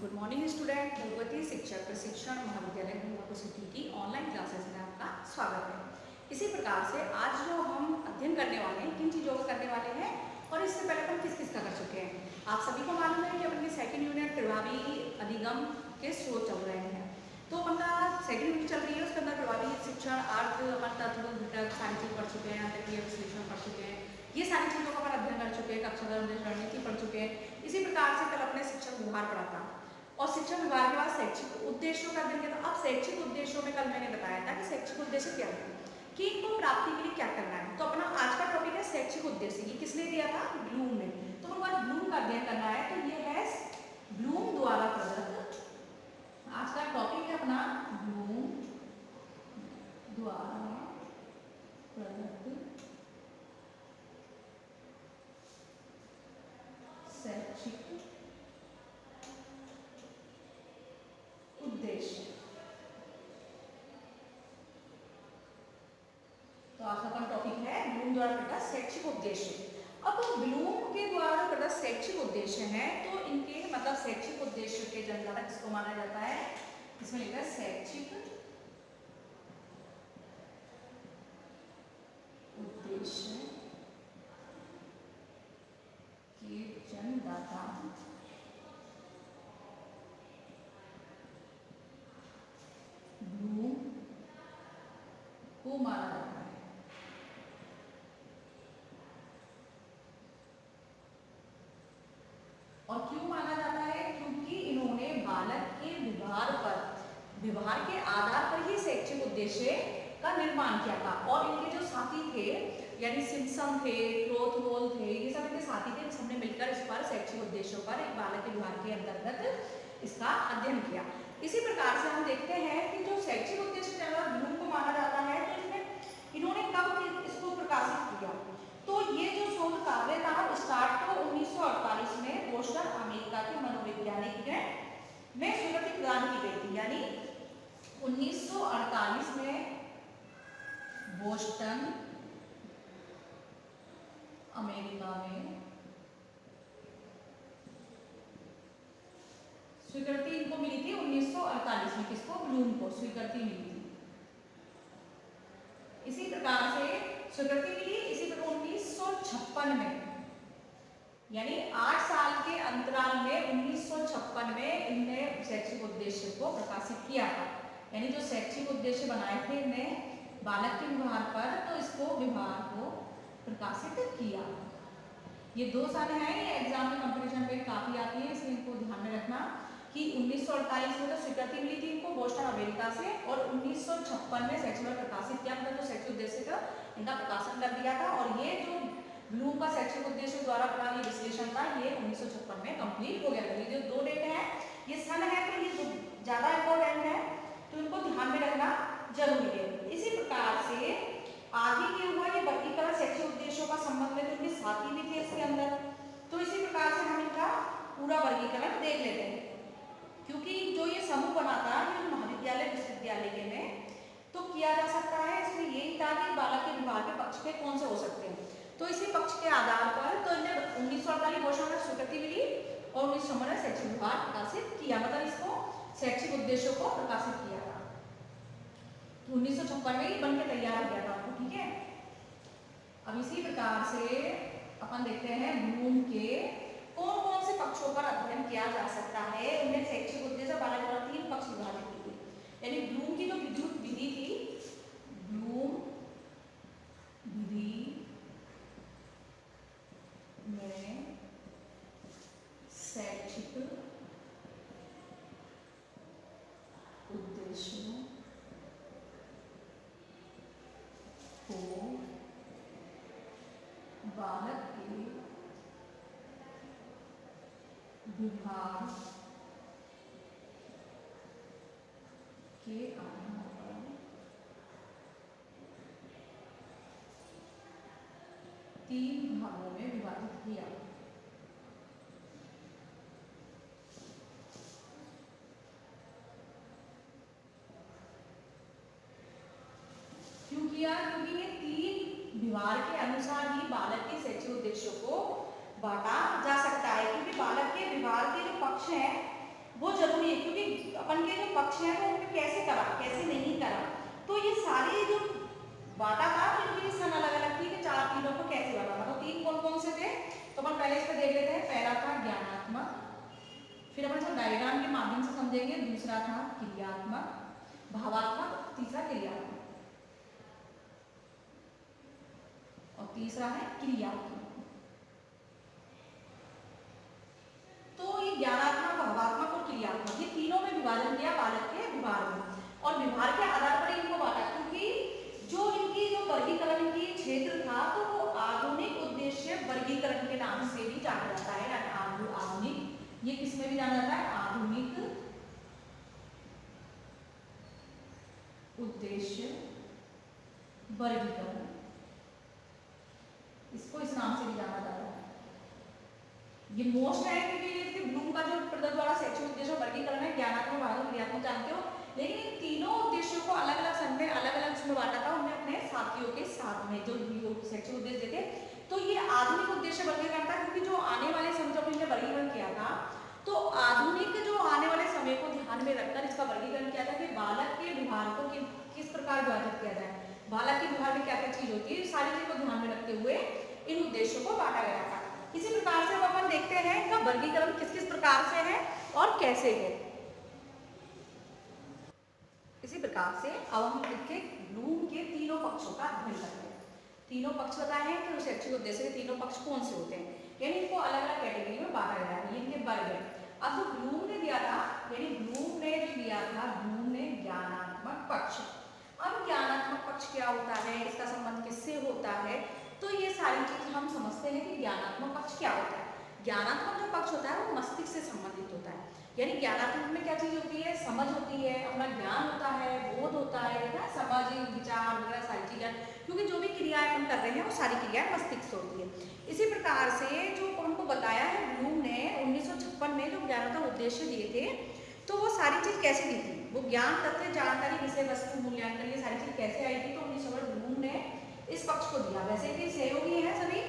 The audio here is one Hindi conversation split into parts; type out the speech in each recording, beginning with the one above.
Good morning student. भगवती शिक्षक प्रशिक्षण महाविद्यालय गंगापुर सिटी की ऑनलाइन क्लासेस में आपका स्वागत है। इसी प्रकार से आज जो हम अध्ययन करने वाले हैं, किन चीज़ों को करने वाले हैं और इससे पहले हम किस किस का कर चुके हैं। आप सभी को मालूम है कि अपनी सेकंड यूनिट प्रभावी अधिगम के स्रोत चल रहे हैं। तो अपना सेकंड यूनिट चल रही है, उसके अंदर प्रभावी शिक्षण, अर्थ, तत्व, घटक सारी चीज़ पढ़ चुके हैं, अंतर्क्रिया विश्लेषण पढ़ चुके हैं। ये सारी चीज़ों का अपन अध्ययन कर चुके हैं, कक्षा रणनीति पढ़ चुके हैं। इसी प्रकार से कल अपने शिक्षक व्यवहार पढ़ा था और शिक्षण विभाग के बाद शैक्षिक उद्देश्यों का अध्ययन किया था। अब शैक्षिक उद्देश्यों में कल मैंने बताया था कि शैक्षिक उद्देश्य क्या है, कि इनको प्राप्ति के लिए क्या करना है। तो अपना आज का टॉपिक है शैक्षिक उद्देश्य। ये किसने दिया था? ब्लूम ने। तो हमारा ब्लूम का अध्ययन करना है, तो ये है ब्लूम द्वारा प्रदत्त। आज का टॉपिक है अपना ब्लूम द्वारा प्रदत्त शैक्षिक उद्देश्य। तो आज का टॉपिक है ब्लूम द्वारा प्रदत्त शैक्षिक उद्देश्य। अब ब्लूम के द्वारा प्रदत्त शैक्षिक उद्देश्य है, तो इनके मतलब शैक्षिक उद्देश्य के जनगणना किसको माना जाता है? इसमें लिखा है शैक्षिक उद्देश्य के जनदाता ब्लूम को माना जाता है। और क्यों माना जाता है? क्योंकि इन्होंने बालक के व्यवहार के आधार पर ही शैक्षिक उद्देश्य का निर्माण किया था। और इनके जो साथी थे, यानी सिम्पसन थे, क्रोथवोल थे, ये सब इनके साथी थे। सबने मिलकर इस पर शैक्षिक उद्देश्यों पर एक बालक के व्यवहार के अंतर्गत इसका अध्ययन किया। इसी प्रकार से हम देखते हैं कि जो शैक्षिक उद्देश्य ब्लूम को माना जाता है, तो इसमें इन्होंने कब इसको प्रकाशित किया? तो ये जो शोध कार्य था स्टार्ट तो 1948 में बोस्टन अमेरिका के मनोवैज्ञानिक में स्वीकृति प्रदान की गई थी। यानी 1948 में बोस्टन अमेरिका में स्वीकृति इनको मिली थी। 1948 में किसको? ब्लूम को स्वीकृति मिली थी। इसी प्रकार से स्वीकृति मिली। इसी प्रकार 1956 में, यानी 8 साल के अंतराल में 1956 में इनने शैक्षिक उद्देश्य को प्रकाशित किया था। यानी जो शैक्षिक उद्देश्य बनाए थे इनने बालक के व्यवहार पर, तो इसको व्यवहार को प्रकाशित किया। ये 2 साल हैं, ये एग्जाम में कंपटीशन पे काफी आती है, इसलिए इनको ध्यान में रखना कि 1948 में तो स्वीकृति मिली थी इनको बोस्टन अमेरिका से, और 1956 में शैक्षिक में प्रकाशित किया, मतलब तो शैक्षिक उद्देश्य का इनका प्रकाशन कर दिया था। और ये जो ब्लूम का शैक्षिक उद्देश्य द्वारा प्रणाली विश्लेषण था, ये 1956 में कंप्लीट हो गया था। ये जो 2 डेट है, ये सन है, तो ये ज्यादा इंपॉर्टेंट है, तो इनको ध्यान में रखना जरूरी है। इसी प्रकार से आगे क्या हुआ, ये वर्गीकरण शैक्षिक उद्देश्यों का संबंध में, क्योंकि साथी भी थे इसके अंदर। तो इसी प्रकार से हम इनका पूरा वर्गीकरण देख लेते हैं, क्योंकि जो ये समूह बना था ये महाविद्यालय विश्वविद्यालय के में तो किया जा सकता है। इसमें यही था कि बालक के विभाग के पक्ष के कौन से हो सकते हैं। तो इसी पक्ष के आधार पर तो इन्हें 1948 बोस्टन में स्वीकृति मिली और 1956 में शैक्षिक विभाग प्रकाशित किया, मतलब इसको शैक्षिक उद्देश्यों को प्रकाशित किया था। 1956 में ही बन के तैयार हो गया था आपको, ठीक है। अब इसी प्रकार से अपन देखते हैं ब्लूम के कौन कौन से पक्षों पर अध्ययन किया जा सकता है। उन्हें शैक्षिक उद्देश्य बालक द्वारा 3 पक्ष विभाजित किए। यानी ब्लूम की जो विद्युत विधि थी, ब्लूम विधि में शैक्षिक उद्देश्यों को बालक के विभाग के आधार पर 3 भागों में विभाजित किया। क्यों किया? क्योंकि ये 3 विभाग के अनुसार ही बालक के शैक्षिक उद्देश्यों को बांटा जा सकता है। क्योंकि बालक के विभाग के जो पक्ष हैं वो जरूरी है, क्योंकि अपन के जो पक्ष हैं वो उनमें कैसे करा कैसे नहीं करा, तो ये सारे जो बांटा था इनकी सन अलग अलग थी कि चार तीनों को कैसे बांटा था। तो तीन कौन कौन से थे, तो अपन पहले इस पर देख लेते हैं। पहला था ज्ञानात्मक, फिर अपन इसको डायग्राम के माध्यम से समझेंगे। दूसरा था क्रियात्मक, भावात्मक, तीसरा क्रियात्मक, और तीसरा है क्रियात्मक। तो ये ज्ञानात्मक, भावात्मक और क्रियात्मक, ये तीनों में विभाजन किया बालक के विभाग में, और विभाग के आधार पर इनको बांटा, क्योंकि जो इनकी जो वर्गीकरण की क्षेत्र था तो वो आधुनिक उद्देश्य वर्गीकरण के नाम से भी जाना जाता है। आधुनिक, ये किसमें भी जाना जाता है, आधुनिक उद्देश्य वर्गीकरण, इसको इस नाम से भी जाना जाता है। ये मोस्ट है क्योंकि ब्लूम का जो प्रदत्त द्वारा शैक्षिक उद्देश्य वर्गीकरण है, ज्ञानात्मक, भावात्मक, क्रियात्मक जानते हो, लेकिन इन तीनों उद्देश्यों को अलग अलग सन में अलग अलग उसमें बांटा था उन्हें अपने साथियों के साथ में जो शैक्षिक उद्देश्य थे। तो ये आधुनिक उद्देश्य वर्गीकरण था, क्योंकि जो आने वाले समय जब इन्हें वर्गीकरण किया था तो आधुनिक जो आने वाले समय को ध्यान में रखकर इसका वर्गीकरण किया था कि बालक के विभाग को किस प्रकार विभाजित किया जाए, बालक के विभाग में क्या क्या चीज होती है, सारी चीज को ध्यान में रखते हुए इन उद्देश्यों को बांटा गया था। इसी प्रकार से अब अपन देखते हैं इनका वर्गीकरण किस किस प्रकार से है और कैसे है। इसी प्रकार से अब हम इसके ब्लूम के तीनों पक्षों का अध्ययन करते हैं। तीनों पक्ष बताए हैं कि शैक्षिक उद्देश्य के तीनों पक्ष कौन से होते हैं, यानी इनको अलग अलग कैटेगरी में बांटा गया है, इनके वर्ग है। अब जो ब्लूम ने दिया था, यानी ब्लूम ने जो दिया था, ब्लूम ने ज्ञानात्मक पक्ष। अब ज्ञानात्मक पक्ष क्या होता है, इसका संबंध किससे होता है, तो ये सारी चीज हम समझते हैं कि ज्ञानात्मक पक्ष क्या होता है। ज्ञानात्मक जो पक्ष होता है वो मस्तिष्क से संबंधित होता है, यानी ज्ञानात्मक में क्या चीज होती है, समझ होती है, अपना ज्ञान होता है, बोध होता है ना, समझ विचार वगैरह सारी चीजें, क्योंकि जो भी क्रियाएं अपन कर रहे हैं वो सारी क्रियाएं मस्तिष्क से होती है। इसी प्रकार से जो हमको बताया है ब्लूम ने 1956 में जो ज्ञानात्मक उद्देश्य दिए थे, तो वो सारी चीज कैसे दी थी, वो ज्ञान, तथ्य, जानकारी, विषय वस्तु, मूल्यांकन, ये सारी चीज कैसे आई थी, तो 1956 ब्लूम ने इस पक्ष को दिया। वैसे भी सहयोगी है सभी,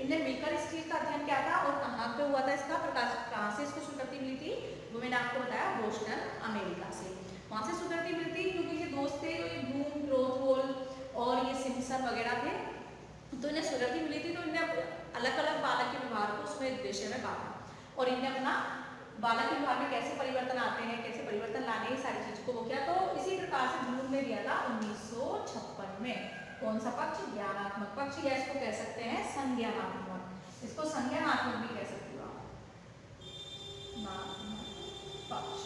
इनने मिलकर इस चीज का अध्ययन किया था। और कहाँ पे हुआ था इसका प्रकाश, कहाँ से इसको स्वीकृति मिली थी, वो मैंने आपको बताया बोस्टन अमेरिका से, वहां से स्वीकृति मिलती, क्योंकि ये दोस्त थे जो ये ब्लूम, रोथवोल और ये सिम्पसन वगैरह थे, तो इन्हें स्वीकृति मिली थी, तो इन्हें अलग अलग बालक के विभाग को उसमें उद्देश्य में बांटा, और इन्हें अपना बालक के विभाग में कैसे परिवर्तन आते हैं, कैसे परिवर्तन लाने, ये सारी चीज को वो किया। तो इसी प्रकार से ब्लूम ने दिया था 1956 में कौन सा पक्ष, ज्ञानात्मक पक्ष, या इसको कह सकते हैं संज्ञानात्मक, इसको संज्ञानात्मक भी कह सकते हो पक्ष।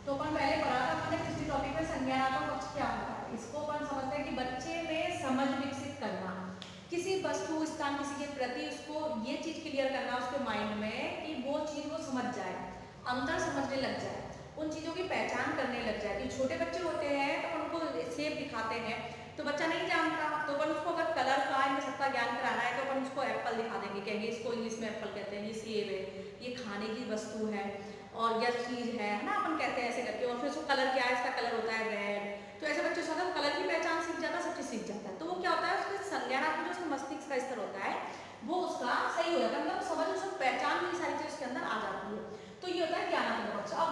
तो अपन पहले पढ़ा था अपने पिछले टॉपिक में संज्ञानात्मक पक्ष क्या होता है। इसको अपन समझते हैं कि बच्चे में समझ विकसित करना, किसी वस्तु, स्थान, किसी के प्रति उसको ये चीज क्लियर करना उसके माइंड में कि वो चीज वो समझ जाए, अंतर समझने लग जाए, उन चीजों की पहचान करने लग जाए। कि छोटे बच्चे होते हैं तो उनको शेप दिखाते हैं तो बच्चा नहीं जानता, तो अपन उसको अगर कलर का इन सबका ज्ञान कराना है तो अपन उसको एप्पल दिखा देंगे, कहेंगे इसको इंग्लिश में एप्पल कहते हैं, ये सेब है, ये खाने की वस्तु है और यह चीज है ना, अपन कहते हैं ऐसे करके। और फिर उसको कलर क्या है, इसका कलर होता है रेड, तो ऐसे बच्चे से कलर की पहचान सीख जाता है, सब चीज सीख जाता है। तो वो क्या होता है, उसके संज्ञानात्मक जो मस्तिष्क का स्तर होता है वो उसका सही हो जाता है, मतलब समझ उसको पहचान की सारी चीज उसके अंदर आ जाती है। तो ये होता है ज्ञानात्मक पक्ष। अब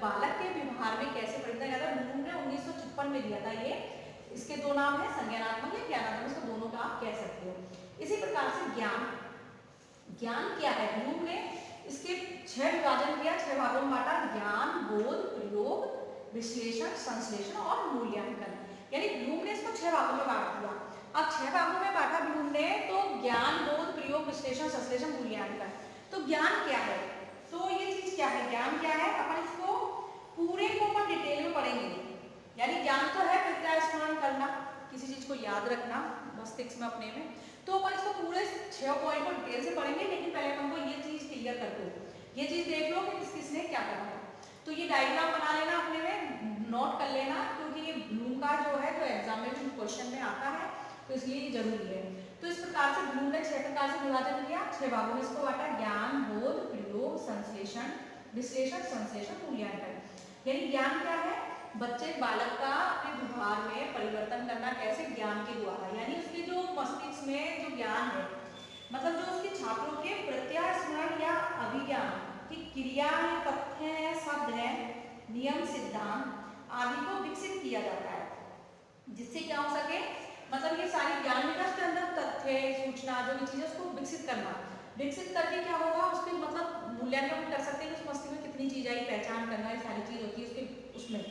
बालक के व्यवहार में कैसे परिवर्तन किया था, ब्लूम ने 1956 में दिया था ये, इसके दो नाम है, संज्ञानात्मक या ज्ञानात्मक, इसको दोनों का आप कह सकते हो। इसी प्रकार से ज्ञान, ज्ञान क्या है, ब्लूम ने इसके 6 विभाजन किया, 6 भागों में बांटा, ज्ञान, बोध, प्रयोग, विश्लेषण, संश्लेषण और मूल्यांकन, यानी ब्लूम ने इसको 6 भागों में बांट दिया। अब 6 भागों में बांटा ब्लूम ने, तो ज्ञान, बोध, प्रयोग, विश्लेषण, संश्लेषण, मूल्यांकन। तो ज्ञान क्या है, तो ये चीज क्या है, ज्ञान क्या है, अपन इसको पूरे को अपन डिटेल में पढ़ेंगे। यानी ज्ञान तो है विद्या स्मरण करना, किसी चीज को याद रखना मस्तिष्क में अपने में, तो अपन इसको पूरे 6 पॉइंट को डिटेल से पढ़ेंगे। लेकिन पहले अपन को ये चीज क्लियर कर दो, ये चीज देख लो कि किस किसने क्या करना है। तो ये डायग्राम बना लेना, अपने में नोट कर लेना, क्योंकि ये ब्लूम का जो है जो एग्जाम में जो क्वेश्चन में आता है तो इसलिए ये जरूरी है। तो इस प्रकार से ब्लूम ने 6 प्रकार से विभाजन किया, 6 भागों में इसको बांटा, ज्ञान, बोध, प्रयोग, संश्लेषण, विश्लेषण, संश्लेषण, मूल्यांकन। यानी ज्ञान क्या है, बच्चे बालक का अपने व्यवहार में परिवर्तन करना कैसे, ज्ञान के द्वारा, यानी उसके जो मस्तिष्क में जो ज्ञान है, मतलब जो उसके छात्रों के प्रत्यास्मरण या अभिज्ञान कि क्रिया है, तथ्य है, शब्द है, नियम, सिद्धांत आदि को विकसित किया जाता है, जिससे क्या हो सके, मतलब ये सारी ज्ञान विकास के अंदर तथ्य, सूचना जो भी चीज है उसको विकसित करना, विकसित करके क्या होगा, उसके मतलब मूल्यांकन कर सकते हैं कि उस मस्तिष्क में कितनी चीज आई, पहचान करना, ये सारी चीज होती है उसके उसमें।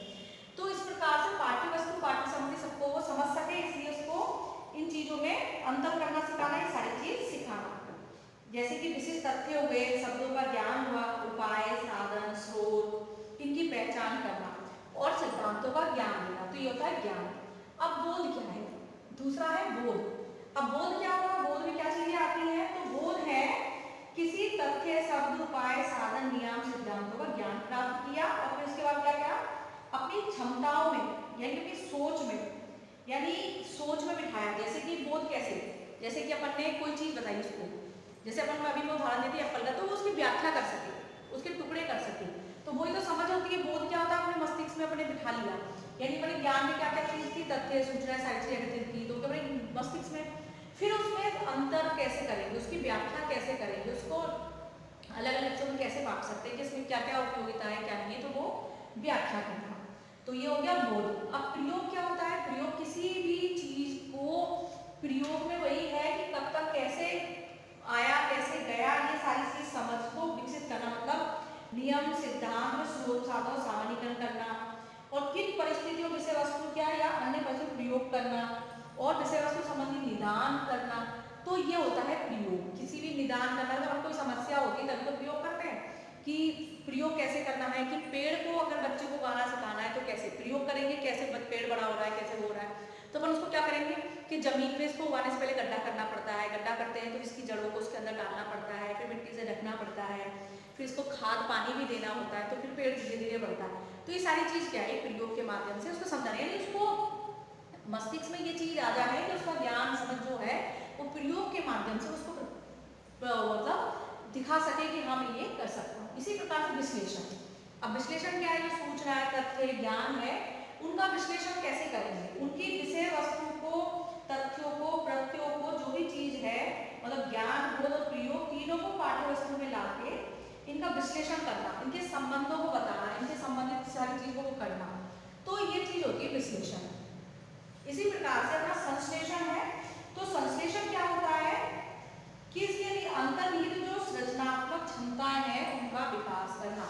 तो इस प्रकार से पाठ्य वस्तु पाठ्य सामग्री सबको वो समझ सके, इसलिए उसको इन चीजों में अंतर करना सिखाना, ये सारी चीज सिखाना। जैसे कि विशिष्ट तथ्य हुए, शब्दों का ज्ञान हुआ, उपाय, साधन, स्रोत, इनकी पहचान करना और सिद्धांतों का ज्ञान देना, तो ये होता है ज्ञान। अब बोध क्या है, दूसरा है बोध। अब बोध क्या होगा, बोध में क्या चीजें आती हैं, तो बोध है किसी तथ्य, शब्द, उपाय, साधन, नियम, सिद्धांतों का ज्ञान प्राप्त किया और फिर उसके बाद क्या किया, अपनी क्षमताओं में यानी कि सोच में, यानी सोच में बिठाया। जैसे कि बोध कैसे, जैसे कि अपन ने कोई चीज बताई उसको, जैसे अपन अभी मैं उदाहरण देती एप्पल का, तो वो उसकी व्याख्या कर सके, उसके टुकड़े कर सके, तो वही तो समझ होती है। बोध क्या होता है, अपने मस्तिष्क में अपने बिठा लिया, यानी अपने ज्ञान में क्या क्या चीज थी, तथ्य, सूचना, सारी चीजें एकत्रित की, तो अपने मस्तिष्क में, फिर उसमें अंतर कैसे करेंगे, उसकी व्याख्या कैसे करेंगे, उसको अलग अलग हिस्सों में कैसे बांट सकते हैं कि इसमें क्या क्या उपयोगिता है, क्या नहीं है, तो वो व्याख्या करना। तो ये हो गया बोध। अब प्रयोग क्या होता है, प्रयोग किसी भी चीज को प्रयोग में वही है कि कब तक कैसे आया, कैसे गया, ये सारी चीज समझ को विकसित करना, मतलब नियम, सिद्धांत, स्रोत, साधन, सामान्यीकरण करना और किन परिस्थितियों, विषय वस्तु क्या या अन्य परिस्थिति प्रयोग करना और विषय वस्तु संबंधी निदान करना, तो ये होता है प्रयोग। किसी भी निदान करना, जब कोई समस्या होती है तभी तो प्रयोग करते हैं कि प्रयोग कैसे करना है, कि पेड़ को अगर बच्चे को उगाना सिखाना है तो कैसे प्रयोग करेंगे, कैसे पेड़ बड़ा हो रहा है, कैसे हो रहा है, तो अपन उसको क्या करेंगे कि जमीन में इसको उगाने से पहले गड्ढा करना पड़ता है, गड्ढा करते हैं तो इसकी जड़ों को उसके अंदर डालना पड़ता है, फिर मिट्टी से ढकना पड़ता है, फिर इसको खाद पानी भी देना होता है, तो फिर पेड़ धीरे धीरे बढ़ता है। तो ये सारी चीज क्या है, प्रयोग के माध्यम से उसको समझाना, यानी उसको मस्तिष्क में ये चीज आ जाए कि उसका ज्ञान समझ जो है वो प्रयोग के माध्यम से उसको मतलब दिखा सके कि हाँ मैं ये कर सकता हूँ। इसी प्रकार से विश्लेषण, अब विश्लेषण क्या है, जो सूचना है, तथ्य, ज्ञान है, उनका विश्लेषण कैसे करेंगे, उनकी विषय वस्तु को, तथ्यों को, प्रत्ययों को, जो भी चीज है, मतलब ज्ञान, बोध और प्रयोग तीनों को पाठ्य वस्तु में लाके इनका विश्लेषण करना, इनके संबंधों को बताना, इनके संबंधित सारी चीजों को करना, तो ये चीज होती है विश्लेषण। इसी प्रकार से अपना संश्लेषण है, तो संश्लेषण क्या होता है कि इसके अंतर्निहित जो सृजनात्मक क्षमताएं हैं उनका विकास करना,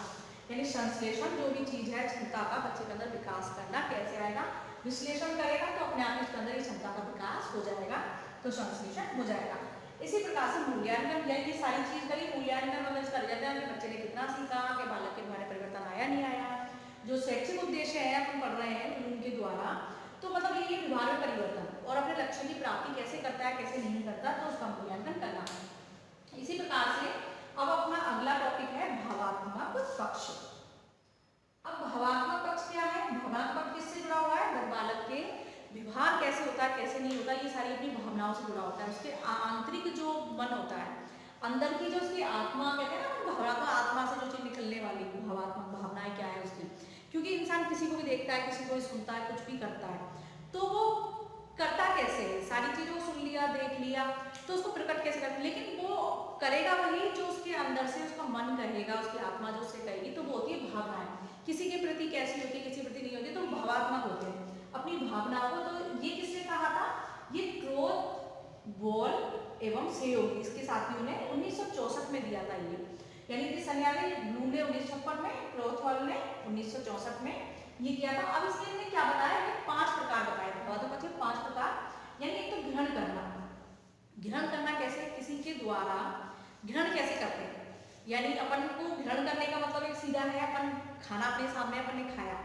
यानी संश्लेषण जो भी चीज है क्षमता का बच्चे के अंदर विकास करना, कैसे आएगा, विश्लेषण करेगा तो अपने आप उसके अंदर क्षमता का विकास हो जाएगा, तो संश्लेषण हो जाएगा। इसी प्रकार से मूल्यांकन, ये सारी चीज करी, मूल्यांकन मतलब इसका रिजल्ट है कि बच्चे ने कितना सीखा, कि बालक के द्वारा परिवर्तन आया नहीं आया, जो शैक्षिक उद्देश्य है अपन पढ़ रहे हैं उनके द्वारा, तो मतलब ये व्यवहार में परिवर्तन और अपने लक्ष्य की प्राप्ति कैसे करता है, कैसे नहीं करता, तो उसका मूल्यांकन करना। इसी प्रकार से अब अपना अगला टॉपिक है भावात्मक पक्ष। अब भावात्मक पक्ष क्या है, भावात्मक पक्ष किससे जुड़ा हुआ है, बालक के व्यवहार कैसे होता है, कैसे नहीं होता, ये सारी अपनी भावनाओं से जुड़ा होता है, उसके आंतरिक जो मन होता है, अंदर की जो उसकी आत्मा, कहते हैं ना भावनात्मक, आत्मा से जो चीज निकलने वाली भावात्मक भावनाएं क्या है उसकी, क्योंकि इंसान किसी को भी देखता है, किसी को भी सुनता है, कुछ भी करता है, तो वो करता कैसे है, सारी चीजों को सुन लिया, देख लिया, तो उसको प्रकट कैसे करता है, लेकिन वो करेगा वही जो उसके अंदर से उसका मन कहेगा, उसकी आत्मा जो उससे कहेगी, तो वो होती है भावनाएं। किसी के प्रति कैसी होती है, किसी के प्रति नहीं होती, तो भावात्मक होते हैं अपनी भावनाओं को। तो ये किसने कहा था, ये क्रोथ, बॉल एवं सहयोग, इसके साथियों ने 1964 में दिया था ये, यानी कि सन्यासी ब्लूम ने 1956 में, क्रोथवाल ने 1964 में ये किया था। अब इसके अंदर क्या बताया कि 5 प्रकार बताए थे, तो 5 प्रकार, यानी एक तो ग्रहण करना, ग्रहण करना कैसे, किसी के द्वारा ग्रहण कैसे करते हैं, यानी अपन को ग्रहण करने का मतलब एक सीधा है, अपन खाना अपने सामने अपन ने खाया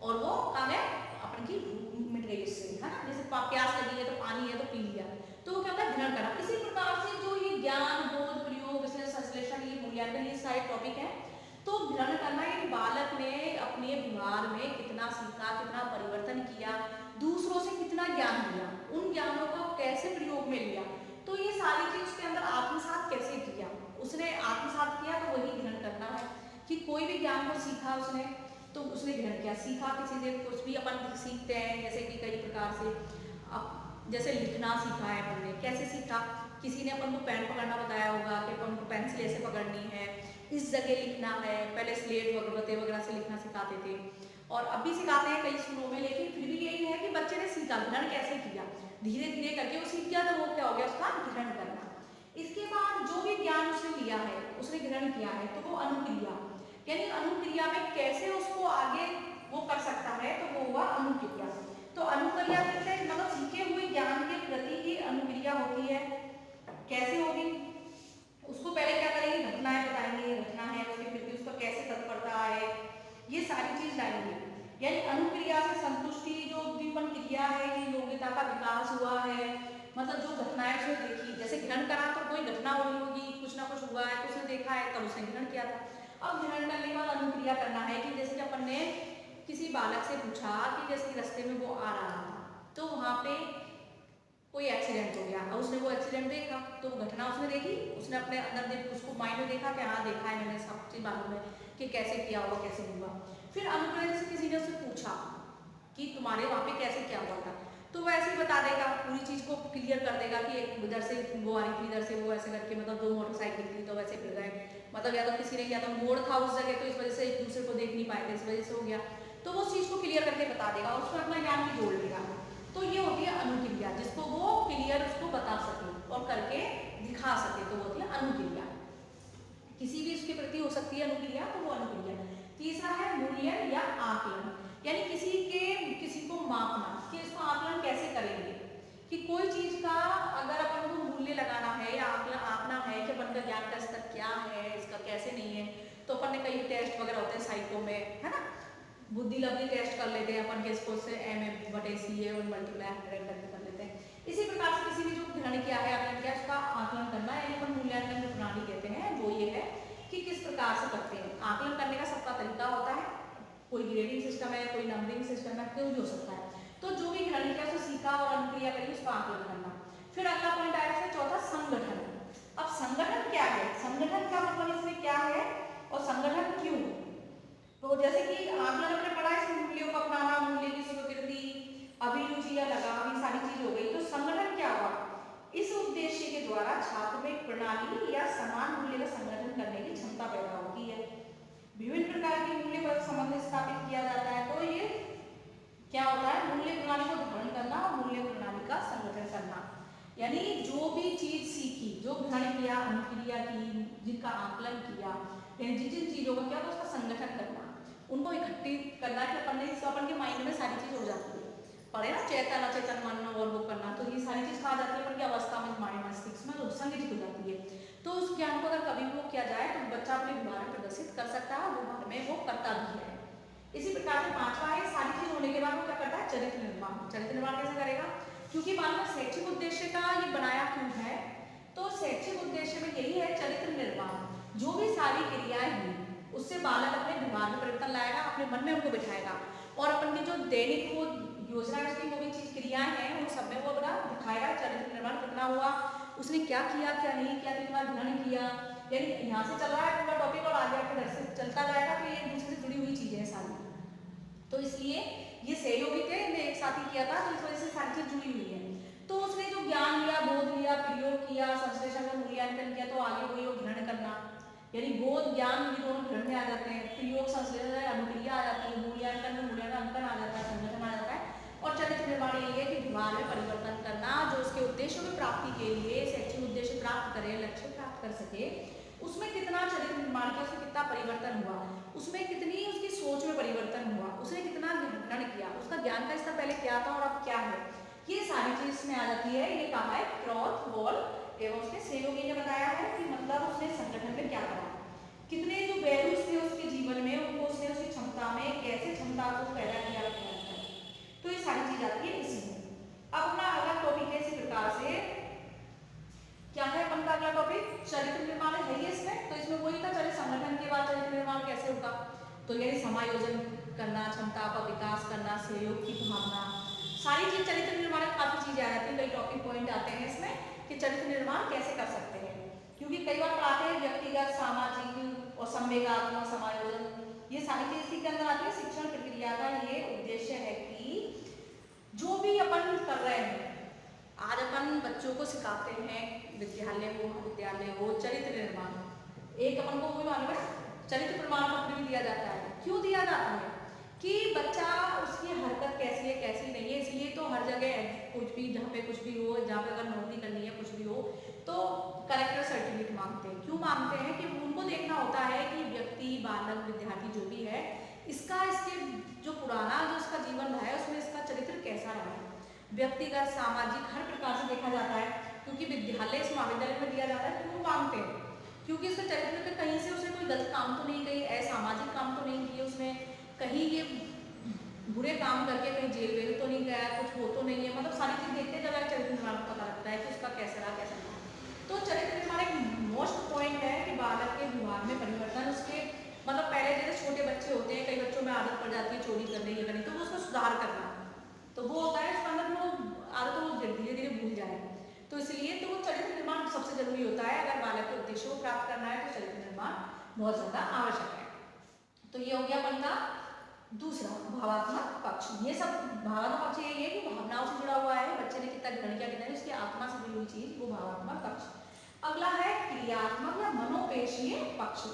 और वो कहाँ गया, अपन की भूख मिट गई उससे, है ना, जैसे प्यास लगी है तो पानी है तो पी लिया, तो वो क्या होता है ग्रहण करना। इसी प्रकार से जो ये ज्ञान, बोध, प्रयोग, विश्लेषण, संश्लेषण, ये मूल्यांकन, ये सारे टॉपिक है, तो ग्रहण करना, ये बालक ने अपने व्यवहार में कितना सीखा, कितना परिवर्तन किया, दूसरों से कितना ज्ञान लिया, उन ज्ञानों को कैसे प्रयोग में लिया, तो ये सारी चीज उसके अंदर आत्मसात कैसे किया, उसने आत्मसात किया, तो वही ग्रहण करना है कि कोई भी ज्ञान को सीखा उसने, तो उसने ग्रहण किया, सीखा किसी से, कुछ भी अपन सीखते हैं, जैसे कि कई प्रकार से, अब जैसे लिखना सीखा है अपन ने, कैसे सीखा, किसी ने अपन को पेन पकड़ना बताया होगा कि अपन को पेंसिल ऐसे पकड़नी है, इस जगह लिखना है। पहले स्लेट वगैरह वगैरह से लिखना सिखाते थे और अब भी सिखाते हैं कई स्कूलों में, लेकिन फिर भी यही है कि बच्चे ने सीखा ग्रहण कैसे किया, धीरे धीरे करके वो सीख गया, तो वो क्या हो गया उसका ग्रहण करना। इसके बाद जो भी ज्ञान उसने लिया है, उसने ग्रहण किया है, तो वो अनुक्रिया, यानी अनुक्रिया में कैसे उसको आगे वो कर सकता है, तो वो हुआ अनुक्रिया। तो अनुक्रिया मतलब सीखे हुए ज्ञान के प्रति ही अनुक्रिया होती है। कैसे होगी, उसको पहले क्या करेंगे, घटनाएं बताएंगे, घटना है उसके प्रति उसका कैसे तत्परता है, ये सारी चीज लाएंगे। यानी अनुक्रिया से संतुष्टि, जो उद्दीपन क्रिया है, ये योग्यता का विकास हुआ है, मतलब जो घटनाएं उसने देखी, जैसे ग्रहण करा तो कोई घटना हुई होगी, कुछ ना कुछ हुआ है तो उसने देखा है, तब उसने ग्रहण किया था। अब ग्रहण करने के बाद अनुक्रिया करना है कि जैसे कि अपन ने किसी बालक से पूछा कि जैसे रास्ते में वो आ रहा था, तो वहां पे कोई एक्सीडेंट हो गया, और उसने वो एक्सीडेंट देखा, तो वो घटना उसने देखी, उसने अपने अंदर देख, उसको माइंड में देखा कि हाँ देखा है मैंने, सब चीज मालूम है कि कैसे किया हुआ, कैसे हुआ। फिर अनुक्रिया से किसी ने उससे पूछा कि तुम्हारे वहाँ पे कैसे क्या हुआ था, तो वो ऐसे ही बता देगा, पूरी चीज को क्लियर कर देगा कि एक इधर से वो आ रही थी, इधर से वो ऐसे करके, मतलब दो मोटरसाइकिल थी तो वैसे फिर गए, मतलब या तो किसी ने किया तो मोड़ था उस जगह, तो इस वजह से एक दूसरे को देख नहीं पाए थे, इस वजह से हो गया, तो वो चीज को क्लियर करके बता देगा, उसमें अपना ज्ञान भी जोड़ लेगा। तो ये होती है अनुक्रिया, जिसको वो क्लियर उसको बता सके और करके दिखा सके, तो वो होती है अनुक्रिया। किसी भी उसके प्रति हो सकती है अनुक्रिया, तो वो अनुक्रिया। तीसरा है मूल्यन या आकलन, यानी किसी को मापना कि इसको आकलन कैसे करेंगे, कि कोई चीज का अगर अपन को मूल्य लगाना है या आकलन आंकना है कि अपन का ज्ञान का स्तर क्या है, इसका कैसे नहीं है, तो अपन ने कई टेस्ट वगैरह होते हैं साइको में, है ना, बुद्धि लब्धि टेस्ट कर लेते हैं अपन के, इसको से M/A और मल्टीप्लाई 100 करके कर लेते हैं। इसी प्रकार से किसी भी जो ग्रहण किया है, आकलन किया, उसका आकलन करना, यानी अपन मूल्यांकन जो प्रणाली कहते हैं वो ये है कि किस प्रकार से करते हैं। आकलन करने का सबका तरीका होता है, कोई ग्रेडिंग सिस्टम है, कोई नंबरिंग सिस्टम है, कोई भी हो सकता है। तो जो भी ग्रहण किया उसको सीखा और अनुक्रिया करी, उसका आकलन करना। फिर अगला पॉइंट आया है चौथा, संगठन। अब संगठन क्या है, संगठन का मतलब इसमें क्या है और संगठन क्यों। तो जैसे कि आकलन हमने पढ़ा है, मूल्यों को अपनाना, मूल्य की स्वीकृति, अभिरुचि या लगाव, ये सारी चीज हो गई। तो संगठन क्या हुआ, इस उद्देश्य के द्वारा छात्र में एक प्रणाली या समान मूल्य का संगठन करने की क्षमता पैदा होती है। विभिन्न प्रकार के मूल्य पर संबंध स्थापित किया जाता है। तो ये क्या होता है, मूल्य प्रणाली को धारण करना और मूल्य प्रणाली का संगठन करना, यानी जो भी चीज सीखी, जो ग्रहण किया, अनुक्रिया की, जिनका आकलन किया, जिन जिन चीजों का क्या, तो उसका संगठन करना, उनको इकट्ठी करना कि अपन के माइंड में सारी चीज हो जाती है। पढ़े ना, चेतन अचेतन मन और वो करना, तो ये सारी चीज कहा जाती है अपन की अवस्था में, माइंड मस्तिष्क में, तो संगठित हो जाती है। तो उस ज्ञान को अगर कभी भी वो किया जाए तो बच्चा अपने व्यवहार में प्रदर्शित कर सकता है, व्यवहार में वो करता भी है। इसी प्रकार से पांचवा है, सारी चीज होने के बाद वो क्या करता है, चरित्र निर्माण। चरित्र निर्माण कैसे करेगा, क्योंकि मान लो शैक्षिक उद्देश्य का ये बनाया क्यों है, तो शैक्षिक उद्देश्य में यही है चरित्र निर्माण। जो भी सारी क्रियाएं हुई उससे बालक अपने व्यवहार में परिवर्तन लाएगा, अपने मन में उनको बिठाएगा, और अपन की जो दैनिक वो योजना उसकी वो भी चीज क्रियाएं हैं, उन सब में वो अपना दिखाएगा चरित्र निर्माण कितना हुआ, उसने क्या किया क्या नहीं किया, कितना ग्रहण किया, यानी यहाँ से चल रहा है पूरा टॉपिक और आगे आगे से चलता जाएगा, तो ये एक दूसरे से जुड़ी हुई चीजें हैं सारी। तो इसलिए ये सहयोगी थे, इन्हें एक साथ ही किया था, तो इस वजह से सारी चीज जुड़ी हुई है। तो उसने जो ज्ञान लिया, बोध लिया, प्रयोग किया, संश्लेषण का मूल्यांकन किया, तो आगे वही ग्रहण करना, यानी बोध ज्ञान भी दोनों ग्रहण में आ जाते हैं, प्रयोग संश्लेषण अनुक्रिया आ जाती है, मूल्यांकन में मूल्यांकन आ जाता है, संगठन आ जाता है, और चरित्र निर्माण यही है कि व्यवहार में परिवर्तन करना, जो उसके उद्देश्यों की प्राप्ति के लिए शैक्षिक उद्देश्य प्राप्त करे, लक्ष्य प्राप्त कर सके, उसमें कितना चरित्र निर्माण किया, उसमें कितना परिवर्तन हुआ, उसमें कितनी उसकी सोच में परिवर्तन हुआ, उसने कितना ग्रहण किया, उसका ज्ञान का स्तर पहले क्या था और अब क्या है, ये सारी चीज इसमें आ जाती है। ये कहा है क्रॉथ वॉल एवं उसके सहयोगी ने बताया है कि मतलब उसने संगठन में क्या करा, कितने जो वैल्यूज थे उसके जीवन में, उनको उसने उसकी क्षमता में कैसे क्षमता को पैदा किया, तो ये सारी चीज आती है इसमें। अब अपना अगला टॉपिक है इसी प्रकार से, क्या है अपन का अगला टॉपिक, चरित्र निर्माण है ही इसमें। तो इसमें वही था, चलिए संगठन के बाद चरित्र निर्माण कैसे होगा, तो यानी समायोजन करना, क्षमता का विकास करना, सहयोग की भावना, सारी चीज चरित्र निर्माण में काफी चीजें आ जाती है, कई टॉपिक पॉइंट आते हैं इसमें कि चरित्र निर्माण कैसे कर सकते हैं, क्योंकि कई बार पढ़ाते हैं व्यक्तिगत, सामाजिक और संवेगात्मक समायोजन, ये सारी चीज इसी के अंदर आती है। शिक्षण प्रक्रिया का ये उद्देश्य है कि जो भी अपन कर रहे हैं, आज अपन बच्चों को सिखाते हैं, विद्यालय हो, महाविद्यालय हो, चरित्र निर्माण, एक अपन को वो मालूम है चरित्र प्रमाण पत्र भी दिया जाता है। क्यों दिया जाता है? कि बच्चा उसकी हरकत कैसी है कैसी नहीं है, इसलिए तो हर जगह कुछ भी, जहाँ पे कुछ भी हो, जहाँ पे अगर नौकरी करनी है कुछ भी हो तो करेक्टर सर्टिफिकेट मांगते हैं। क्यों मांगते हैं? कि उनको देखना होता है कि व्यक्ति, बालक, विद्यार्थी जो भी है, इसके जो पुराना जो इसका जीवन रहा है उसमें इसका चरित्र कैसा रहा है, व्यक्तिगत, सामाजिक, हर प्रकार से देखा जाता है। क्योंकि विद्यालय इस महाविद्यालय में दिया जाता है। क्यों मांगते हैं? क्योंकि उसके चरित्र के कहीं से उसने कोई गलत काम तो नहीं, कहीं असामाजिक काम तो नहीं किए उसने, कहीं ये बुरे काम करके कहीं जेल वेल तो नहीं गया, कुछ हो तो नहीं है, मतलब सारी चीज देखते जब चरित्र निर्माण पता लगता है कि उसका कैसा रहा कैसा नहीं। तो चरित्र निर्माण एक मोस्ट पॉइंट है कि बालक के व्यवहार में परिवर्तन, उसके मतलब पहले जैसे छोटे बच्चे होते हैं, कई बच्चों में आदत पड़ जाती है चोरी करने ये करने, तो वो उसको सुधार करना, तो वो होता है उसके अंदर वो आदत वो धीरे धीरे भूल जाए। तो इसलिए तो वो चरित्र निर्माण सबसे जरूरी होता है। अगर बालक के उद्देश्य को प्राप्त करना है तो चरित्र निर्माण बहुत ज्यादा आवश्यक है। तो ये हो गया अपन का दूसरा भावात्मक पक्ष। ये सब भावात्मक पक्ष यही है कि भावनाओं से जुड़ा हुआ है, बच्चे ने कितना ग्रहण किया कितना, उसकी आत्मा से जुड़ी हुई चीज, वो भावात्मक पक्ष। अगला है क्रियात्मक या मनोपेशीय पक्ष,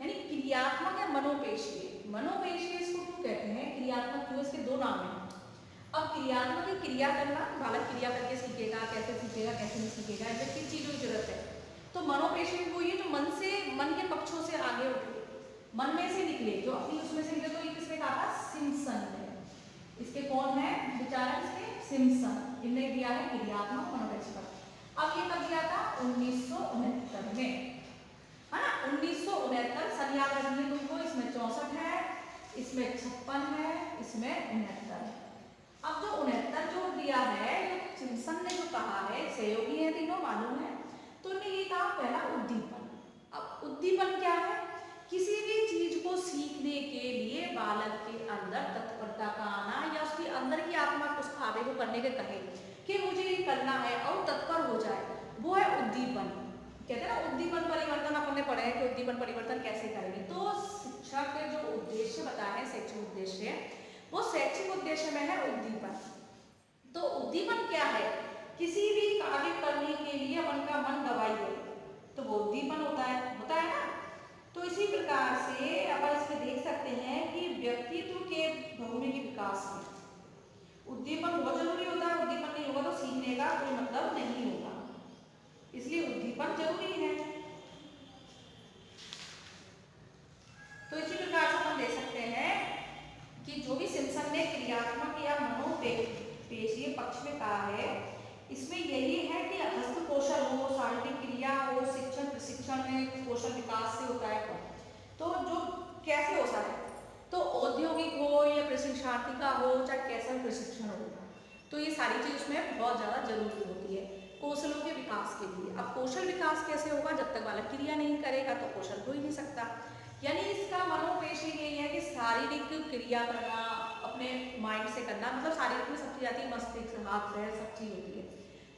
यानी क्रियात्मक या मनोपेशीय। मनोपेशीय इसको क्यों कहते हैं, क्रियात्मक क्यों, इसके दो नाम हैं। अब क्रियात्मक की क्रिया करना, बालक क्रिया करके सीखेगा, कैसे सीखेगा कैसे नहीं सीखेगा, इसमें किस चीजों की जरूरत है। तो मनोपेशीय वो ये जो मन से, मन के पक्षों से आगे उठे, मन में से निकले, जो अपनी उसमें से निकले। तो ये किसने कहा था? सिम्पसन ने। इसके कौन है विचारक? इसके सिम्पसन, इन्हें दिया है क्रियात्मक मनोपेशीय पक्ष। अब ये कब दिया था? 1969 में, है ना, 1969। सन याद रखिए तुमको, इसमें 64 है, इसमें 56 है, इसमें 69 है। अब जो 69 जो दिया है, सिम्पसन ने जो कहा है, सहयोगी है तीनों, मालूम है। तो उन्होंने ये कहा पहला उद्दीपन। अब उद्दीपन क्या है? किसी भी चीज को सीखने के लिए बालक के अंदर तत्परता का आना, या उसके अंदर की आत्मा को उस कार्य को करने के कहे कि मुझे ये करना है और तत्पर हो जाए, वो है उद्दीपन। कहते हैं ना उद्दीपन परिवर्तन, अपन ने पढ़ा है कि उद्दीपन परिवर्तन कैसे करेंगे। तो शिक्षा के जो उद्देश्य बताए हैं, शैक्षिक उद्देश्य, वो शैक्षिक उद्देश्य में है उद्दीपन। तो उद्दीपन क्या है? किसी भी कार्य करने के लिए अपन का मन दबाइए तो वो उद्दीपन होता है ना। तो इसी प्रकार से अपन इसमें देख सकते हैं कि व्यक्तित्व के बहुमुखी विकास में उद्दीपन बहुत जरूरी होता है। उद्दीपन नहीं होगा तो सीखने का कोई मतलब नहीं होगा, इसलिए उद्दीपन जरूरी है। तो इसी प्रकार से हम देख सकते हैं कि जो भी सिम्पसन ने क्रियात्मक या मनोपेशीय पक्ष में कहा है, इसमें यही है कि हस्त कौशल हो, शारीरिक क्रिया हो, शिक्षण प्रशिक्षण में कौशल विकास से होता है। तो जो कैसे होता है, तो औद्योगिक हो या प्रशिक्षणार्थी का हो, चाहे कैसा प्रशिक्षण हो, तो ये सारी चीज उसमें बहुत ज्यादा जरूरी होती है कौशलों के विकास के लिए। अब कौशल विकास कैसे होगा? जब तक बालक क्रिया नहीं करेगा तो कौशल हो ही नहीं सकता। यानी इसका मनोपेशी यही है कि शारीरिक क्रिया करना, अपने माइंड से करना, मतलब शारीरिक में सब चीज आती है, मस्तिष्क, हाथ पैर सब चीज होती है।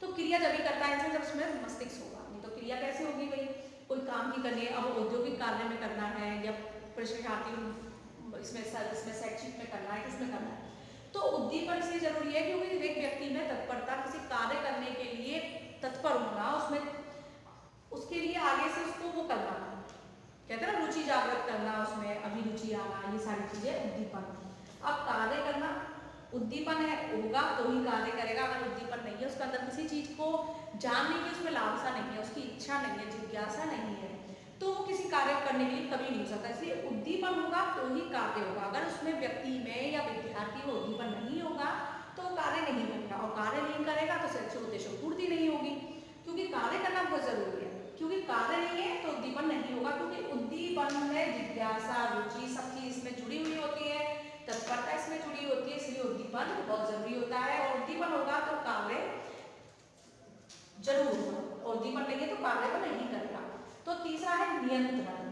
तो क्रिया जब भी करता है जब उसमें मस्तिष्क होगा, नहीं तो क्रिया कैसे होगी भाई? कोई काम की करनी है, अब औद्योगिक कार्य में करना है या प्रशिक्षणार्थी इसमें शैक्षिक में करना है, किसमें करना है, तो उद्दीपन इसलिए जरूरी है क्योंकि एक व्यक्ति में तत्परता, किसी कार्य करने के लिए तत्पर होना, उसमें उसके लिए आगे से उसको वो करना, कहते हैं ना रुचि जागृत करना, उसमें अभिरुचि आना, ये सारी चीजें उद्दीपन। अब कार्य करना, उद्दीपन है होगा तो ही कार्य करेगा। अगर उद्दीपन नहीं है, उसके अंदर किसी चीज को जानने की उसमें लालसा नहीं है, उसकी इच्छा नहीं है, जिज्ञासा नहीं है, तो वो किसी कार्य करने के लिए कभी नहीं हो सकता। इसलिए उद्दीपन होगा तो ही कार्य होगा। अगर उसमें व्यक्ति में या विद्यार्थी में उद्दीपन नहीं होगा तो कार्य नहीं बनेगा, और कार्य नहीं करेगा तो शैक्षिक उद्देश्य पूर्ति नहीं होगी, क्योंकि कार्य करना बहुत जरूरी है। क्योंकि कार्य नहीं है तो उद्दीपन नहीं होगा, क्योंकि उद्दीपन में जिज्ञासा, रुचि सब चीज इसमें जुड़ी हुई होती है, तत्परता इसमें जुड़ी होती है, इसलिए उद्दीपन बहुत जरूरी होता है। और उद्दीपन होगा तो कार्य जरूर होगा, और उद्दीपन नहीं है तो कार्य को नहीं करेगा। तो तीसरा है नियंत्रण।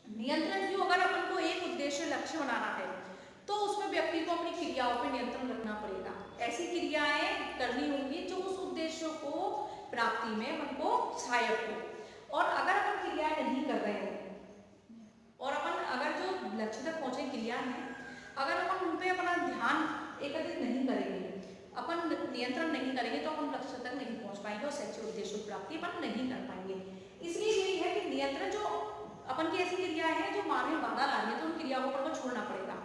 नियंत्रण क्यों? अगर अपन को एक उद्देश्य लक्ष्य बनाना है तो उसमें व्यक्ति को अपनी क्रियाओं पर नियंत्रण रखना पड़ेगा। ऐसी क्रियाएं करनी होंगी जो उस उद्देश्य को प्राप्ति में हमको सहायक हो। और अगर अपन क्रियाएं नहीं कर रहे हैं और अपन अगर जो लक्ष्य तक पहुंचे क्रिया है, अगर अपन उन पे अपना ध्यान एकत्रित नहीं करेंगे, अपन नियंत्रण नहीं करेंगे, तो अपन लक्ष्य तक नहीं पहुंच पाएंगे और शैक्षिक उद्देश्य की प्राप्ति अपन नहीं कर पाएंगे। इसलिए यही है कि नियंत्रण जो अपन की ऐसी क्रियाएं हैं जो मानव में बाधा ला रही है, तो उन क्रियाओं को अपन को छोड़ना पड़ेगा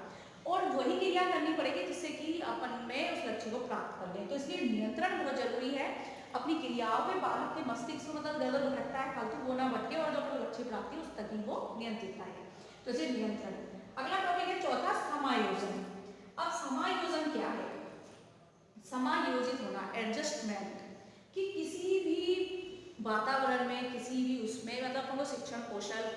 और वही क्रिया करनी पड़ेगी जिससे कि अपन में उस लक्ष्य को प्राप्त कर लें। तो इसलिए नियंत्रण बहुत जरूरी है अपनी क्रियाओं पे। बालक के मस्तिष्क में मतलब इधर उधर भटकता है फालतू, वो ना भटके और जो अपना लक्ष्य प्राप्ति उस तक ही वो नियंत्रित रहे। तो इसे नियंत्रण। अगला टॉपिक है चौथा, समायोजन। अब समायोजन क्या है? समायोजित होना, एडजस्टमेंट, कि किसी भी वातावरण में, किसी भी उसमें मतलब अपन को शिक्षण कौशल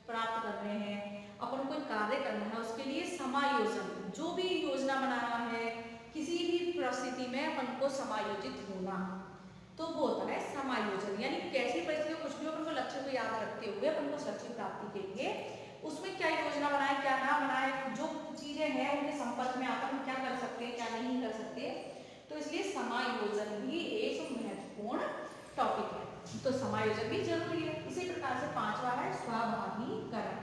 प्राप्त कर रहे हैं, अपन कोई कार्य करना है, उसके लिए समायोजन, जो भी योजना बनाना है, किसी भी परिस्थिति में अपन को समायोजित होना, तो वो होता है समायोजन। यानी कैसी परिस्थिति में कुछ भी अपन को लक्ष्य को याद रखते हुए अपन को लक्ष्य प्राप्ति के लिए उसमें क्या योजना बनाए, क्या ना बनाए, जो चीजें हैं उनके संपर्क में आकर हम क्या कर सकते हैं, क्या नहीं कर सकते। तो इसलिए समायोजन भी एक महत्वपूर्ण टॉपिक है। तो समायोजन भी जरूरी है। इसी प्रकार से पांचवा है स्वाभाविकरण।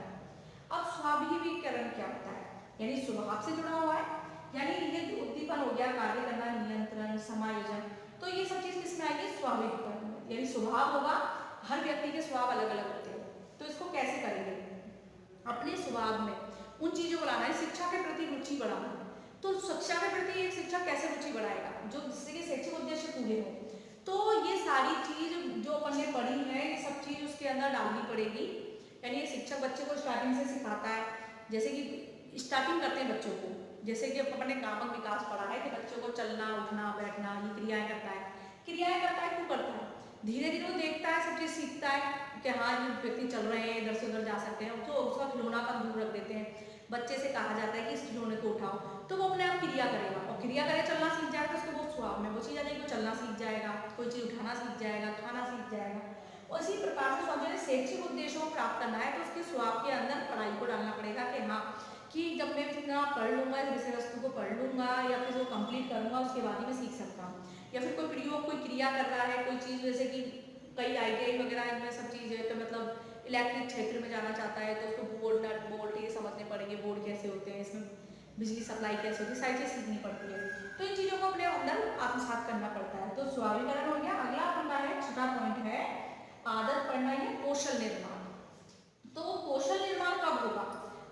अब स्वाभाविकरण क्या होता है? यानी स्वभाव से जुड़ा हुआ है, यानी ये उद्दीपन हो गया, कार्य करना, नियंत्रण, समायोजन, तो ये सब चीज किसमें आएगी? स्वाभाविकरण में। यानी स्वभाव होगा, हर व्यक्ति के स्वभाव अलग अलग होते हैं, तो इसको कैसे करेंगे? अपने स्वभाव में उन चीजों को लाना है। शिक्षा के प्रति रुचि बढ़ाना, तो शिक्षा के प्रति एक शिक्षक कैसे रुचि बढ़ाएगा? जो जिससे कि शैक्षिक उद्देश्य पूरे हो। तो ये सारी चीज जो अपन ने पढ़ी है, ये सब चीज उसके अंदर डालनी पड़ेगी। यानी शिक्षक बच्चे को स्टार्टिंग से सिखाता है, जैसे कि स्टार्टिंग करते हैं बच्चों को, जैसे कि अपन ने कामक विकास पढ़ा है कि बच्चों को चलना, उठना, बैठना, ये क्रियाएं करता है। क्रियाएं करता है, क्यों करता है? धीरे धीरे वो देखता है, सब चीज सीखता है कि हाँ ये व्यक्ति चल रहे हैं, इधर से उधर जा सकते हैं, तो उसका खिलौना का दूर रख देते हैं। बच्चे से कहा जाता है कि इस खिलौने को उठाओ, तो वो अपने आप क्रिया करेगा, और क्रिया करे चलना सीख जाएगा, तो उसको वो स्वभाव में वो चीज़ आ जाएगी, वो चलना सीख जाएगा, कोई चीज़ उठाना सीख जाएगा, खाना सीख जाएगा। और इसी प्रकार से समझे शैक्षिक उद्देश्यों को प्राप्त करना है, तो उसके स्वभाव के अंदर पढ़ाई को डालना पड़ेगा कि हाँ कि जब मैं इतना पढ़ लूंगा, इस विषय वस्तु को पढ़ लूंगा या फिर वो कंप्लीट करूंगा, उसके बाद ही मैं सीख सकता हूँ। या फिर कोई प्रयोग, कोई क्रिया कर रहा है, कोई चीज़, जैसे कि कई ITI वगैरह इनमें सब चीज़ें, तो मतलब इलेक्ट्रिक क्षेत्र में जाना चाहता है, तो उसको बोर्ड, नट बोल्ट ये समझने पड़ेंगे, बोर्ड कैसे होते हैं, इसमें बिजली सप्लाई कैसे होती है, सारी चीज़ सीखनी पड़ती है। तो इन चीज़ों को अपने अंदर आत्मसात करना पड़ता है। तो स्वाभाविकरण हो गया। अगला अपना है छठा पॉइंट है आदत पड़ना या कौशल निर्माण। तो कौशल निर्माण कब होगा,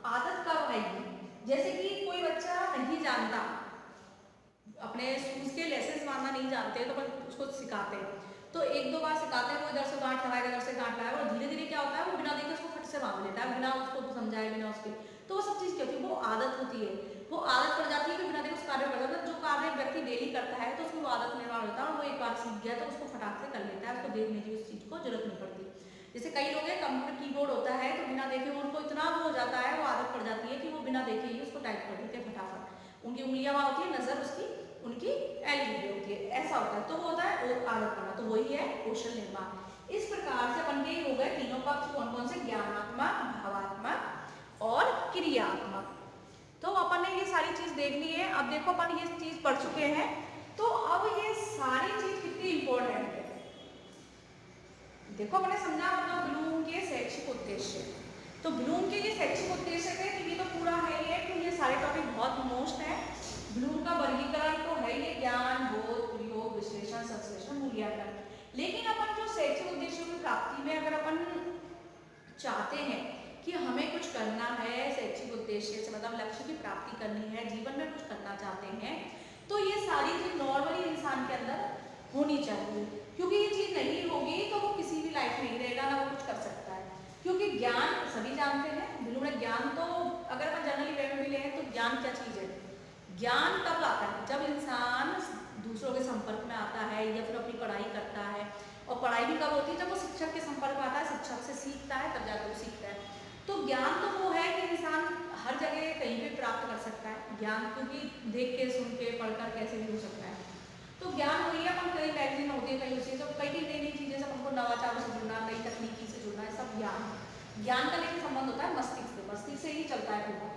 आदत कब आएगी? जैसे कि कोई बच्चा नहीं जानता, अपने उसके लेसन मारना नहीं जानते, तो अपन उसको सिखाते हैं, तो एक दो बार सिखाते हैं, वो इधर से गांठ लगाएगा, इधर से गांठ लगाएगा, और धीरे धीरे क्या होता है, वो बिना देखे उसको फट से मार लेता है, बिना उसको समझाए, बिना उसके। तो वो सब चीज़ क्या होती है? वो आदत होती है, वो आदत पड़ जाती है कि बिना देखे उस कार्य कर जाता है। जो कार्य व्यक्ति डेली करता है, तो उसमें वो आदत निर्माण होता है, और वो एक बार सीख गया तो उसको फटाक से कर लेता है, उसको देखने की उस चीज़ को जरूरत नहीं पड़ती। जैसे कई लोग हैं, कंप्यूटर कीबोर्ड होता है, तो बिना देखे उनको इतना वो हो जाता है, वो आदत पड़ जाती है कि वो बिना देखे ही उसको टाइप कर देते हैं फटाफट। उनकी उंगलियां वहाँ होती है, नजर उसकी उनकी एलईडी होती है, ऐसा होता है। तो वो होता है वो आदत पड़ना, तो वही है कौशल निर्माण। इस प्रकार से अपन के हो गए तीनों पक्ष, कौन कौन से? ज्ञानात्मक, भावात्मक और क्रियात्मक। तो अपन ने ये सारी चीज देख ली है। अब देखो अपन ये चीज पढ़ चुके हैं, तो अब ये सारी चीज कितनी इंपॉर्टेंट है देखो। मैंने समझा मतलब ब्लूम के शैक्षिक उद्देश्य, तो ब्लूम के ये शैक्षिक उद्देश्य थे, तो ये तो पूरा है ये, तो ये सारे टॉपिक बहुत मोस्ट है। ब्लूम का वर्गीकरण तो है ये, ज्ञान, बोध, प्रयोग, विश्लेषण, संश्लेषण, मूल्यांकन। लेकिन अपन जो शैक्षिक उद्देश्यों की प्राप्ति में अगर अपन चाहते हैं कि हमें कुछ करना है, शैक्षिक उद्देश्य से मतलब लक्ष्य की प्राप्ति करनी है, जीवन में कुछ करना चाहते हैं, तो ये सारी चीज नॉर्मली इंसान के अंदर होनी चाहिए। क्योंकि ये चीज नहीं होगी तो वो किसी भी लाइफ में नहीं रहेगा, ना वो कुछ कर सकता है। क्योंकि ज्ञान सभी जानते हैं, ब्लूम ने ज्ञान तो अगर अपन जनरली वे में मिले हैं, तो ज्ञान क्या चीज है? ज्ञान तब आता है जब इंसान दूसरों के संपर्क में आता है या फिर अपनी पढ़ाई करता है। और पढ़ाई भी कब होती है? जब वो शिक्षक के संपर्क में आता है, शिक्षक से सीखता है, तब जाकर वो सीखता है। तो ज्ञान तो वो है कि इंसान हर जगह कहीं भी प्राप्त कर सकता है ज्ञान, क्योंकि देख के, सुन के, पढ़कर कैसे भी हो सकता है। तो ज्ञान वही है, अपन कई मैगजीन होती है, कई उसी, तो कई नई नई चीजें से हमको नवाचारों से जुड़ना, नई तकनीकी से जुड़ना है, सब ज्ञान। ज्ञान का लेकिन संबंध होता है मस्तिष्क से, मस्तिष्क से ही चलता है पूरा।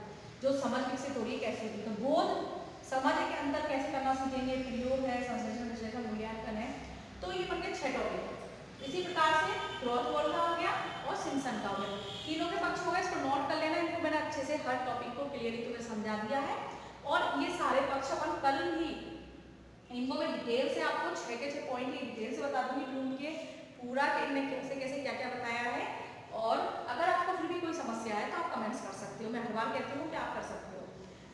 जो समझ विकसित हो रही है कैसे भी, तो बोध समझ के अंदर कैसे करना सीखेंगे, प्रयोग है, संश्लेषण, विश्लेषण, मूल्यांकन है। तो ये बन के 6 टॉपिक है। इसी प्रकार से क्रॉसवर्ड का हो गया और सिम्पसन का हो गया, तीनों के पक्ष हो गए। इसको नोट कर लेना, इनको मैंने अच्छे से हर टॉपिक को क्लियरली तुम्हें समझा दिया है। और ये सारे पक्ष अपन कल ही इनको मैं डिटेल से आपको 6 के 6 पॉइंट की डिटेल से बता दूंगी ब्लूम के पूरा, कि इनमें कैसे कैसे क्या क्या बताया है। और अगर आपको फिर भी कोई समस्या है तो आप कमेंट्स कर सकते हो, मैं हर बार कहती हूँ कि आप कर सकते हो।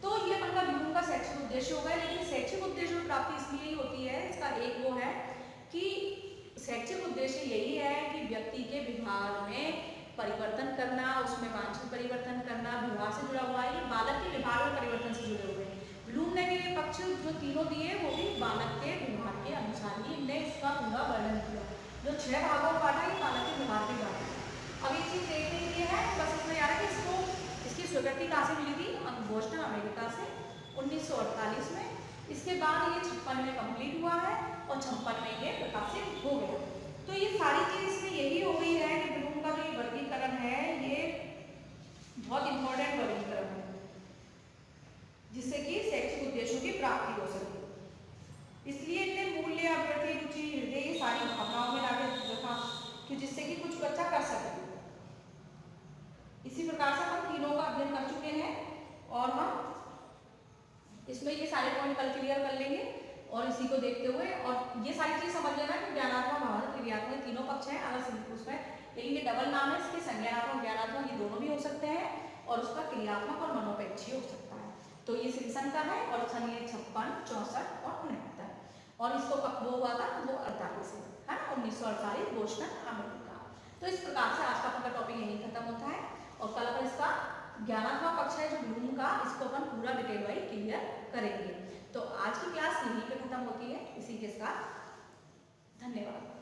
तो ये अपना ब्लूम का शैक्षिक उद्देश्य होगा, लेकिन शैक्षिक उद्देश्य की प्राप्ति इसलिए ही होती है, इसका एक वो है कि शैक्षिक उद्देश्य यही है कि व्यक्ति के व्यवहार में परिवर्तन करना, उसमें वांछित परिवर्तन करना, व्यवहार से जुड़ा हुआ है, ये बालक के व्यवहार में परिवर्तन से जुड़े हुए हैं। ब्लूम ने ये पक्ष जो तीनों दिए वो भी बालक के व्यवहार के अनुसार ही इनने इसका पूरा वर्णन किया। जो 6 भागों में बांटा ये बालक के व्यवहार के बारे में। अब ये चीज देखने के लिए है, बस इसमें याद है कि इसको इसकी स्वीकृति कहाँ से मिली थी? बोस्टन अमेरिका से 1948 में। इसके बाद ये 56 में कंप्लीट हुआ है और 56 में ये प्रकाशित हो गया। तो ये सारी चीज इसमें यही हो गई है कि ब्लूम का जो वर्गीकरण है ये बहुत इंपॉर्टेंट वर्गीकरण है, जिससे कि शैक्षिक उद्देश्यों की प्राप्ति हो सके। इसलिए इतने मूल्य, अभिवृत्ति, रुचि, हृदय ये सारी भावनाओं में डाले रखा कि जिससे कि कुछ बच्चा कर सके। इसी प्रकार से हम तीनों का अध्ययन कर चुके हैं और हम इसमें ये सारे पॉइंट कल क्लियर कर लेंगे और इसी को देखते हुए, और ये सारी चीज समझ लेना कि ज्ञानात्मक, भावनात्मक, क्रियात्मक तीनों पक्ष हैं। अगर उसमें लेकिन ये डबल नाम है, इसके संज्ञानात्मक, ज्ञानात्मक ये दोनों भी हो सकते हैं और उसका क्रियात्मक और मनोपेक्षी हो सकता है। तो ये सिम्पसन का है और सन ये 56, 64 और 69, और इसको वो हुआ था वो 48 है ना, 1948 बोस्टन अमेरिका। तो इस प्रकार से आज का अपना टॉपिक यही खत्म होता है और कल पर इसका ज्ञानात्मक पक्ष है जो ब्लूम का, इसको अपन पूरा डिटेल वाइज क्लियर करेंगे। तो आज की क्लास यहीं पे खत्म होती है इसी के साथ। धन्यवाद।